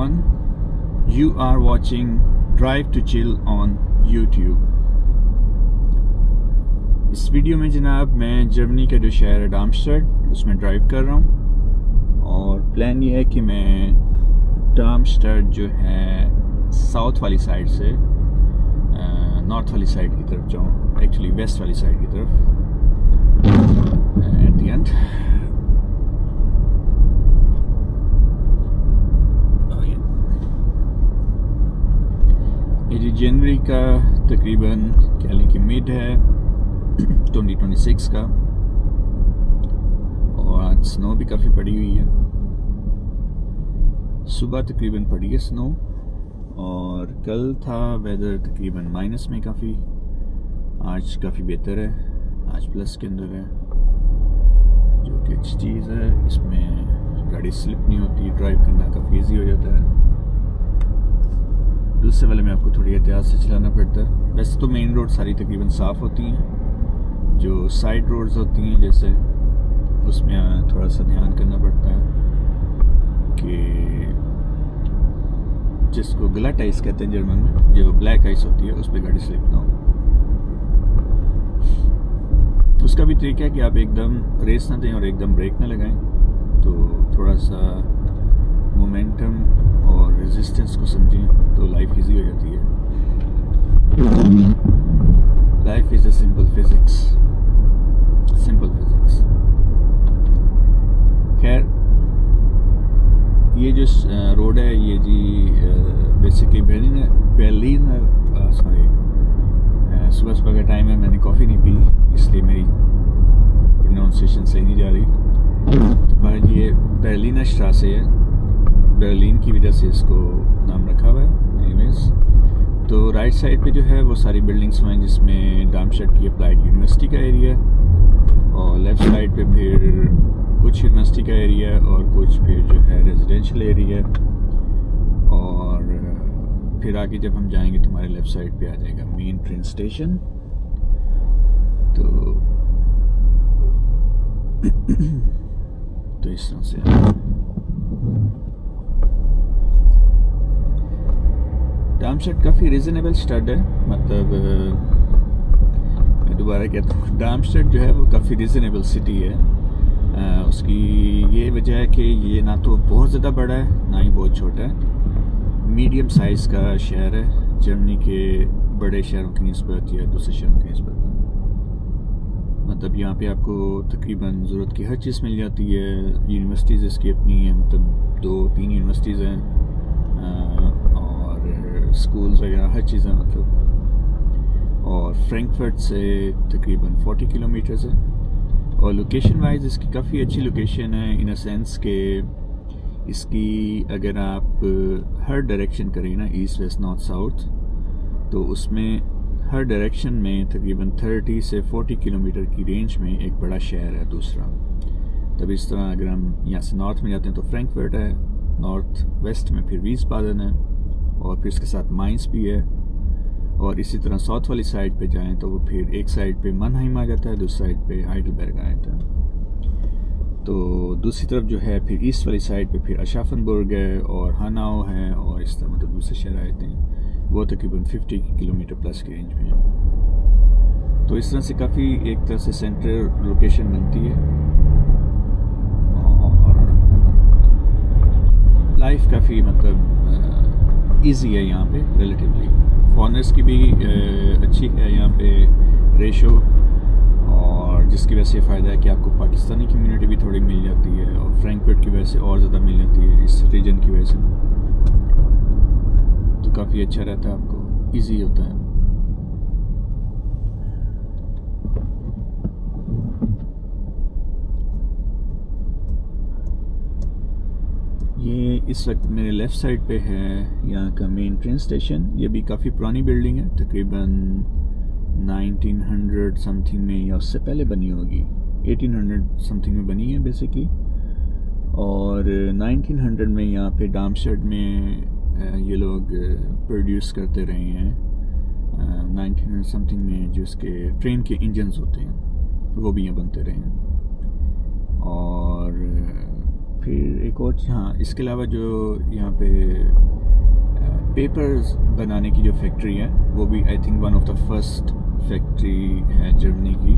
everyone. You are watching Drive to Chill on YouTube. इस video में जनाब मैं जर्मनी का जो शहर है डार्मस्टेड उसमें ड्राइव कर रहा हूँ और प्लान ये है कि मैं डार्मस्टेड जो है साउथ वाली साइड से नॉर्थ वाली साइड की तरफ जाऊँ, एक्चुअली वेस्ट वाली साइड की तरफ एट द एंड। ये जनवरी का तकरीबन कह लें कि मिड है 2026 का और आज स्नो भी काफ़ी पड़ी हुई है। सुबह तकरीबन पड़ी है स्नो और कल था वेदर तकरीबन माइनस में काफ़ी, आज काफ़ी बेहतर है, आज प्लस के अंदर है जो कि अच्छी चीज़ है। इसमें गाड़ी स्लिप नहीं होती, ड्राइव करना काफ़ी ईजी हो जाता है। दूसरे वाले में आपको थोड़ी एहतियात से चलाना पड़ता है। वैसे तो मेन रोड सारी तकरीबन साफ़ होती हैं, जो साइड रोड्स होती हैं जैसे उसमें थोड़ा सा ध्यान करना पड़ता है कि जिसको ग्लैट आइस कहते हैं जर्मन में, जो ब्लैक आइस होती है उस पर गाड़ी स्लिप ना हो। उसका भी तरीका है कि आप एकदम रेस ना दें और एकदम ब्रेक ना लगाएं, तो थोड़ा सा मोमेंटम और रेजिस्टेंस को समझें तो लाइफ इजी हो जाती है। Life is a simple physics, simple physics. खैर ये जो रोड है ये जी बेसिकली बेर्लिन सॉरी सुबह सुबह का टाइम है, मैंने कॉफ़ी नहीं पी इसलिए मेरी प्रोनाउंसिएशन सही नहीं जा रही। तो भाई ये बेर्लिनर स्ट्रासे है, बर्लिन की वजह से इसको नाम रखा हुआ है। एनीवेज, तो राइट साइड पे जो है वो सारी बिल्डिंग्स हैं जिसमें डार्मस्टेड की अप्लाइड यूनिवर्सिटी का एरिया है और लेफ़्ट साइड पे फिर कुछ यूनिवर्सिटी का एरिया है और कुछ फिर जो है रेजिडेंशियल एरिया है। और फिर आगे जब हम जाएंगे तो हमारे लेफ़्ट साइड पे आ जाएगा मेन ट्रेन स्टेशन। तो इस तरह से डार्मस्टेड काफ़ी रीज़नेबल स्टड है, मतलब मैं दोबारा कहता हूँ डार्मस्टेड जो है वो काफ़ी रीज़नेबल सिटी है। उसकी ये वजह है कि ये ना तो बहुत ज़्यादा बड़ा है ना ही बहुत छोटा है, मीडियम साइज़ का शहर है जर्मनी के बड़े शहरों की निस्बत या दूसरे शहरों की निस्बत। मतलब यहाँ पे आपको तकरीबन ज़रूरत की हर चीज़ मिल जाती है। यूनिवर्सिटीज़ इसकी अपनी है, मतलब 2-3 यूनिवर्सिटीज़ हैं और स्कूल्स वगैरह हर चीज़ है मतलब। और फ्रैंकफर्ट से तकरीबन 40 किलोमीटर्स है और लोकेशन वाइज इसकी काफ़ी अच्छी लोकेशन है इन अ सेंस के इसकी अगर आप हर डायरेक्शन करें ना, ईस्ट वेस्ट नॉर्थ साउथ, तो उसमें हर डायरेक्शन में तकरीबन 30 से 40 किलोमीटर की रेंज में एक बड़ा शहर है दूसरा। तब इस तरह अगर हम यहाँ से नॉर्थ में जाते हैं तो फ्रैंकफर्ट है, नॉर्थ वेस्ट में फिर वीसबादेन है और फिर इसके साथ माइंस भी है। और इसी तरह साउथ वाली साइड पे जाएं तो वो फिर एक साइड पे मनहाइम आ जाता है, दूसरी साइड पे हाइडलबर्ग आ जाता है। तो दूसरी तरफ जो है फिर ईस्ट वाली साइड पे फिर अशाफनबर्ग है और हनाओ है और इस तरह मतलब दूसरे शहर आए थे, वो तकरीबन 50 किलोमीटर प्लस की रेंज में है। तो इस तरह से काफ़ी एक तरह से सेंट्रल लोकेशन बनती है और लाइफ काफ़ी मतलब इजी है यहाँ पे रिलेटिवली। फॉरेनर्स की भी अच्छी है यहाँ पे रेशो, और जिसकी वजह से फ़ायदा है कि आपको पाकिस्तानी कम्युनिटी भी थोड़ी मिल जाती है और फ्रैंकफर्ट की वजह से और ज़्यादा मिल जाती है इस रीजन की वजह से, तो काफ़ी अच्छा रहता है, आपको इजी होता है। ये इस वक्त मेरे लेफ़्ट साइड पे है यहाँ का मेन ट्रेन स्टेशन। ये भी काफ़ी पुरानी बिल्डिंग है, तकरीबन 1900 समथिंग में या उससे पहले बनी होगी, 1800 समथिंग में बनी है बेसिकली। और 1900 में यहाँ पे डार्मस्टेड में ये लोग प्रोड्यूस करते रहे हैं। 1900 समथिंग में जिसके ट्रेन के इंजन्स होते हैं वो भी यहाँ बनते रहे हैं। और फिर एक और हाँ, इसके अलावा जो यहाँ पे पेपर्स बनाने की जो फैक्ट्री है वो भी I think one of the first factory है जर्मनी की,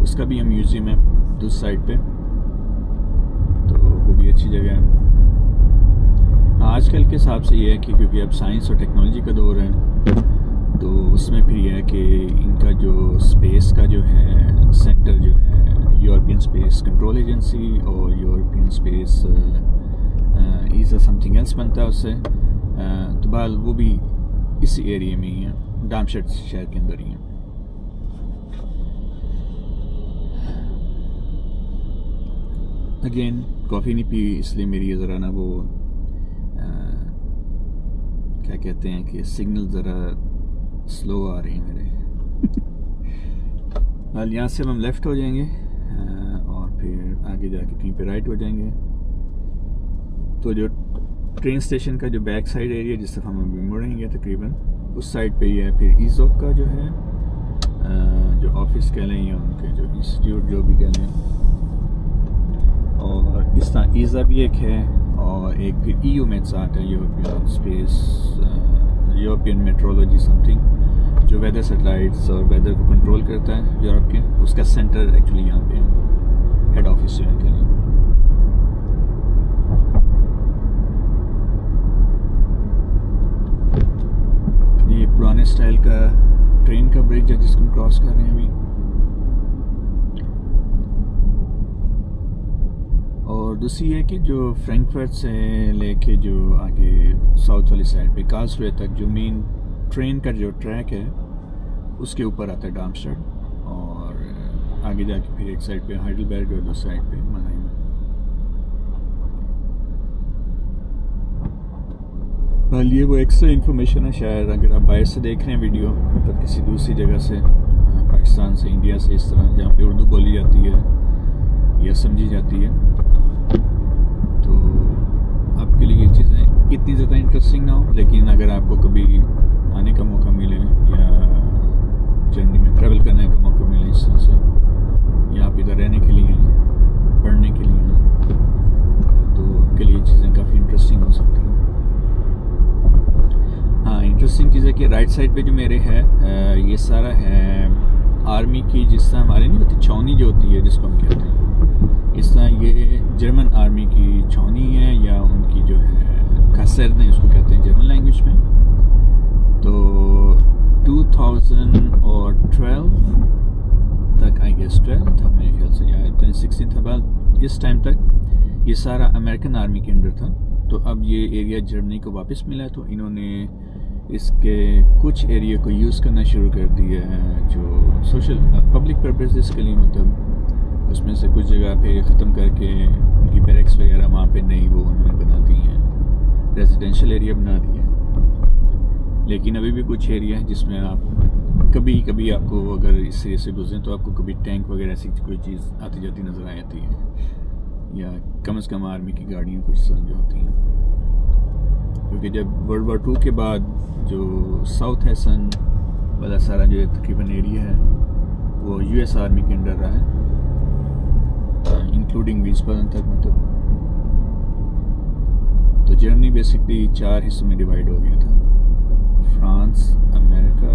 उसका भी म्यूज़ियम है उस साइड पे, तो वो भी अच्छी जगह है। आजकल के हिसाब से ये है कि क्योंकि अब साइंस और टेक्नोलॉजी का दौर है, तो उसमें फिर यह है कि इनका जो स्पेस का जो है सेंटर जो है यूरोपियन स्पेस कंट्रोल एजेंसी और यूरोपियन स्पेस ईज़ा समथिंग एल्स बनता है उससे, तो बहरहाल वो भी इसी एरिया में ही है, डार्मस्टेड शहर के अंदर ही है। अगेन कॉफ़ी नहीं पी इसलिए मेरी ज़रा ना वो क्या कहते हैं कि सिग्नल ज़रा स्लो आ रहे हैं मेरे। हाल यहाँ से हम लेफ़्ट हो जाएंगे और फिर आगे जाके कहीं पे राइट हो जाएंगे। तो जो ट्रेन स्टेशन का जो बैक साइड एरिया जिस तरफ हम अभी मुड़ेंगे तकरीबन उस साइड पे ही है फिर ईज़ोक का जो है जो ऑफिस कह लें या उनके जो इंस्टीट्यूट जो भी कह लें, और इस तरह ईज़ा भी एक है और एक फिर EUMETSAT है, European space European metrology something, जो वेदर सैटेलाइट्स और वेदर को कंट्रोल करता है यूरोप के, उसका सेंटर एक्चुअली यहाँ पे है, हेड ऑफिस है के लिए। ये पुराने स्टाइल का ट्रेन का ब्रिज है जिसको हम क्रॉस कर रहे हैं अभी। और दूसरी है कि जो फ्रैंकफर्ट से लेके जो आगे साउथ वाली साइड पे कार्लसरूहे तक जो मेन ट्रेन का जो ट्रैक है उसके ऊपर आता है डार्मस्टेड, और आगे जाके फिर एक साइड पे हाइडलबर्ग और दूसरी साइड पे मनाइम। वाल ये वो एक्स्ट्रा इन्फॉर्मेशन है, शायद अगर आप बाहर से देख रहे हैं वीडियो मतलब किसी दूसरी जगह से, पाकिस्तान से, इंडिया से, इस तरह जहाँ पे उर्दू बोली जाती है या समझी जाती है, तो आपके लिए ये चीज़ें इतनी ज़्यादा इंटरेस्टिंग ना हो, लेकिन अगर आपको कभी आने का मौका मिले या जर्नी में ट्रैवल करने का मौका मिले इस तरह से, या आप इधर रहने के लिए पढ़ने के लिए, तो आपके लिए चीज़ें काफ़ी इंटरेस्टिंग हो सकती हैं। हाँ, इंटरेस्टिंग चीज़ है कि राइट साइड पे जो मेरे है ये सारा है आर्मी की, जिस तरह हमारे नहीं होती छावनी जो होती है जिसको हम कहते हैं, इस तरह ये जर्मन आर्मी की छावनी है या उनकी जो है कासेर्ने उसको कहते हैं जर्मन लैंग्वेज में। तो 2012 तक आई गेस 12 था मेरे ख्याल से या 2016 था, बाद इस टाइम तक ये सारा अमेरिकन आर्मी के अंडर था। तो अब ये एरिया जर्मनी को वापस मिला, तो इन्होंने इसके कुछ एरिया को यूज़ करना शुरू कर दिया है जो सोशल पब्लिक पर्पसेस के लिए, मतलब उसमें से कुछ जगह पे ख़त्म करके उनकी बैरक्स वगैरह वहाँ पे नई वो उन्होंने बना दी हैं, रेजिडेंशियल एरिया बना दिया है। लेकिन अभी भी कुछ एरिया है जिसमें आप कभी कभी आपको अगर इस एरिया से गुजरें तो आपको कभी टैंक वगैरह ऐसी कोई चीज़ आती जाती नज़र आ जाती है, या कम से कम आर्मी की गाड़ियाँ कुछ जो होती हैं, क्योंकि जब World War II के बाद जो साउथ हेसन वाला सारा जो तकरीबन एरिया है वो US आर्मी के अंडर रहा है, इंक्लूडिंग विस्पन तक, मतलब तो जर्मनी बेसिकली 4 हिस्सों में डिवाइड हो गया था, फ्रांस, अमेरिका,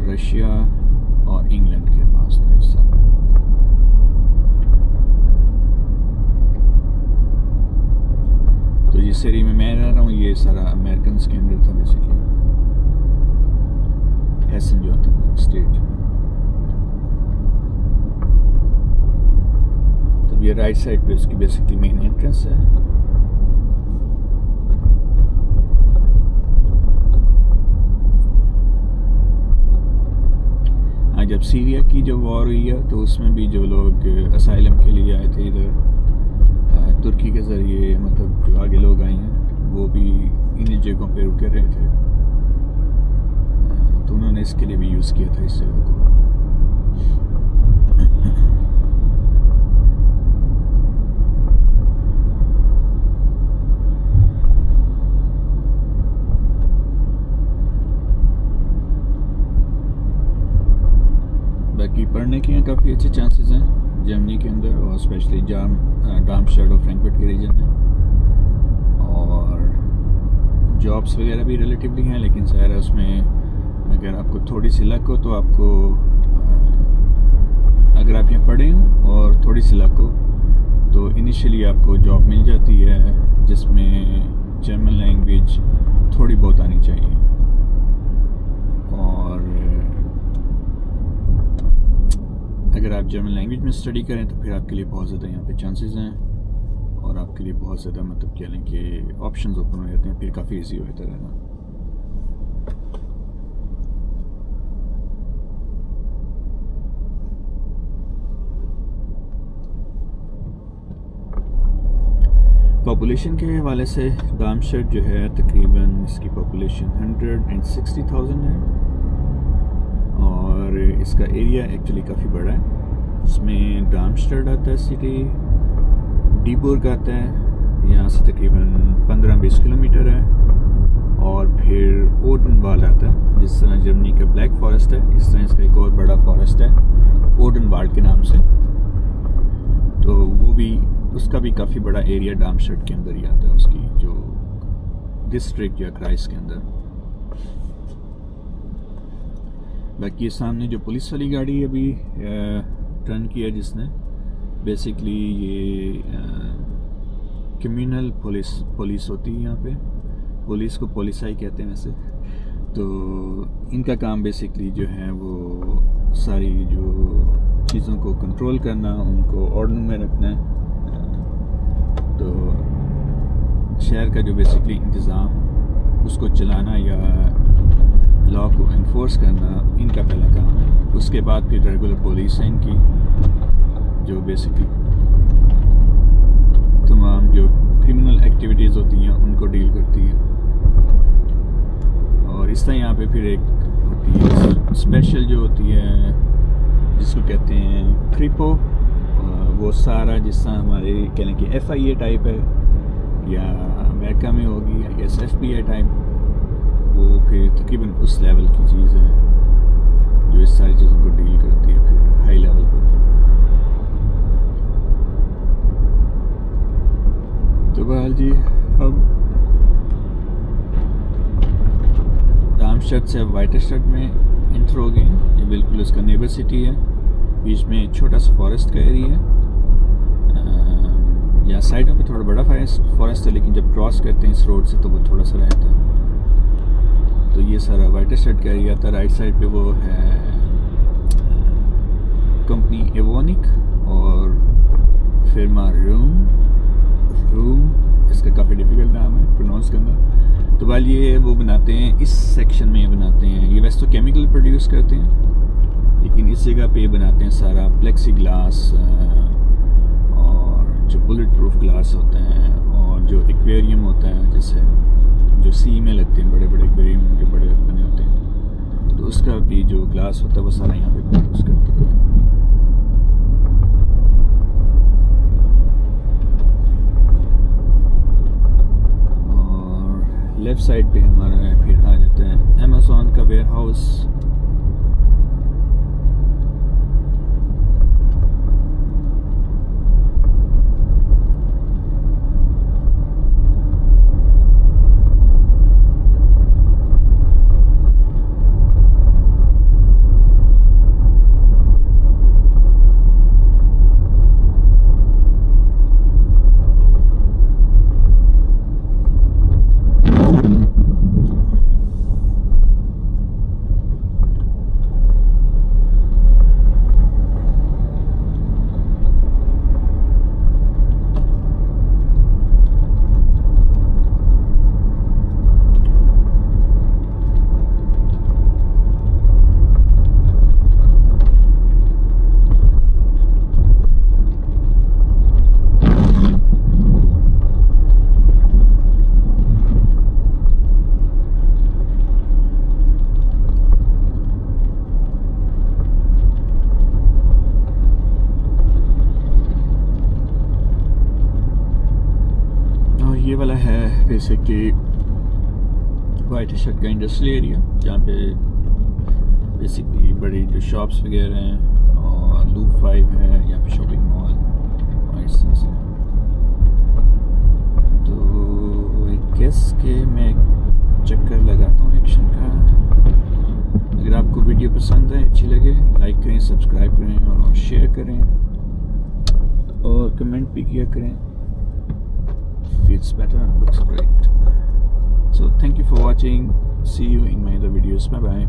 रशिया और इंग्लैंड के पास था हिस्सा। तो जिस एरिया में मैं रह रहा हूँ ये सारा अमेरिकन के अंडर था बेसिकली, हेसन जो था स्टेट जो। तब ये राइट साइड पे उसकी बेसिकली मेन एंट्रेंस है। हाँ, जब सीरिया की जो वॉर हुई है तो उसमें भी जो लोग असाइलम के लिए आए थे इधर तुर्की के ज़रिए, मतलब जो आगे लोग आए हैं वो भी इन जगहों पे रुके रहे थे, तो उन्होंने इसके लिए भी यूज़ किया था इस जगह को। बाकी पढ़ने के यहाँ काफ़ी अच्छे चांसेस हैं। जर्मनी के अंदर, और स्पेशली डार्मस्टेड और फ्रैंकफर्ट के रीजन में। और जॉब्स वगैरह भी रिलेटिवली हैं, लेकिन ज़ाहिर है उसमें अगर आपको थोड़ी सी लक हो तो आपको, अगर आप यहाँ पढ़े हों और थोड़ी सी लक हो तो इनिशियली आपको जॉब मिल जाती है जिसमें जर्मन लैंग्वेज थोड़ी बहुत आनी चाहिए। और अगर आप जर्मन लैंग्वेज में स्टडी करें तो फिर आपके लिए बहुत ज़्यादा यहाँ पे चांसेस हैं, और आपके लिए बहुत ज़्यादा मतलब कह लें कि ऑप्शंस ओपन हो जाते हैं, फिर काफ़ी इजी हो जाता रहना। पॉपुलेशन के हवाले से डार्मस्टेड जो है तकरीबन इसकी पॉपुलेशन 160,000 है, और इसका एरिया एक्चुअली काफ़ी बड़ा है। उसमें डार्मस्टेड आता है सिटी, डीबुर्ग आता है, यहाँ से तकरीबन 15-20 किलोमीटर है, और फिर ओडेनवाल्ड आता है। जिस तरह जर्मनी का ब्लैक फॉरेस्ट है, इस तरह इसका एक और बड़ा फॉरेस्ट है ओडेनवाल्ड के नाम से, तो वो भी, उसका भी काफ़ी बड़ा एरिया डार्मस्टेड के अंदर ही आता है, उसकी जो डिस्ट्रिक्ट या क्राइस के अंदर। बाकी सामने जो पुलिस वाली गाड़ी अभी टर्न किया जिसने, बेसिकली ये कम्युनल पुलिस होती है यहाँ पे, पुलिस को पोलिसाई कहते हैं वैसे। तो इनका काम बेसिकली जो है वो सारी जो चीज़ों को कंट्रोल करना, उनको ऑर्डर में रखना है। तो शहर का जो बेसिकली इंतज़ाम, उसको चलाना या लॉ को इन्फोर्स करना इनका पहला काम है। उसके बाद फिर रेगुलर पुलिस है इनकी, जो बेसिकली तमाम जो क्रिमिनल एक्टिविटीज़ होती हैं उनको डील करती है। और इस तरह यहाँ पे फिर एक होती है स्पेशल जो होती है, जिसको कहते हैं क्रिपो, वो सारा जिस तरह हमारे कह लें कि FIA टाइप है या अमेरिका में होगी या FBI टाइप, वो फिर तकरीबन उस लेवल की चीज़ है जो इस सारी चीज़ों को डील करती है फिर हाई लेवल पर। तो बहरहाल जी, हम डार्मस्टेड से वाइटस्टेड में इंटर हो गए। ये बिल्कुल उसका नेबर सिटी है, बीच में एक छोटा सा फॉरेस्ट का एरिया है, या साइडों पे थोड़ा बड़ा फॉरेस्ट है, लेकिन जब क्रॉस करते हैं इस रोड से तो वो थोड़ा सा रहता है। तो ये सारा वाइटस्टेड का एरिया था। राइट साइड पे वो है कंपनी एवोनिक और फिर्मा रूम, इसका काफ़ी डिफिकल्ट नाम है प्रोनाउंस करना। तो वाल ये वो बनाते हैं, इस सेक्शन में ये बनाते हैं, ये वैसे तो केमिकल प्रोड्यूस करते हैं, लेकिन इस जगह पे ये बनाते हैं सारा प्लेक्सी ग्लास, जो बुलेट प्रूफ ग्लास होते हैं, और जो एक्वेरियम होता है, जैसे जो सी में लगते हैं बड़े बड़े एक्वेरियम जो बड़े बने होते हैं, तो उसका भी जो ग्लास होता है वो सारा यहाँ पे प्रोड्यूस करते हैं। और लेफ़्ट साइड पे हमारा फिर आ जाता है अमेज़न का वेयर हाउस। ये वाला है बेसिकली वाइटस्टेड का इंडस्ट्रियल एरिया, जहाँ पे बेसिकली बड़ी जो शॉप्स वगैरह हैं और लूप 5 है, यहाँ पे शॉपिंग मॉल और इस तरह से। तो आई गेस के मैं चक्कर लगाता हूँ एक्शन का। अगर आपको वीडियो पसंद है, अच्छी लगे, लाइक करें, सब्सक्राइब करें और शेयर करें और कमेंट भी किया करें। Feels better, looks great. So thank you for watching. See you in my other videos. Bye bye.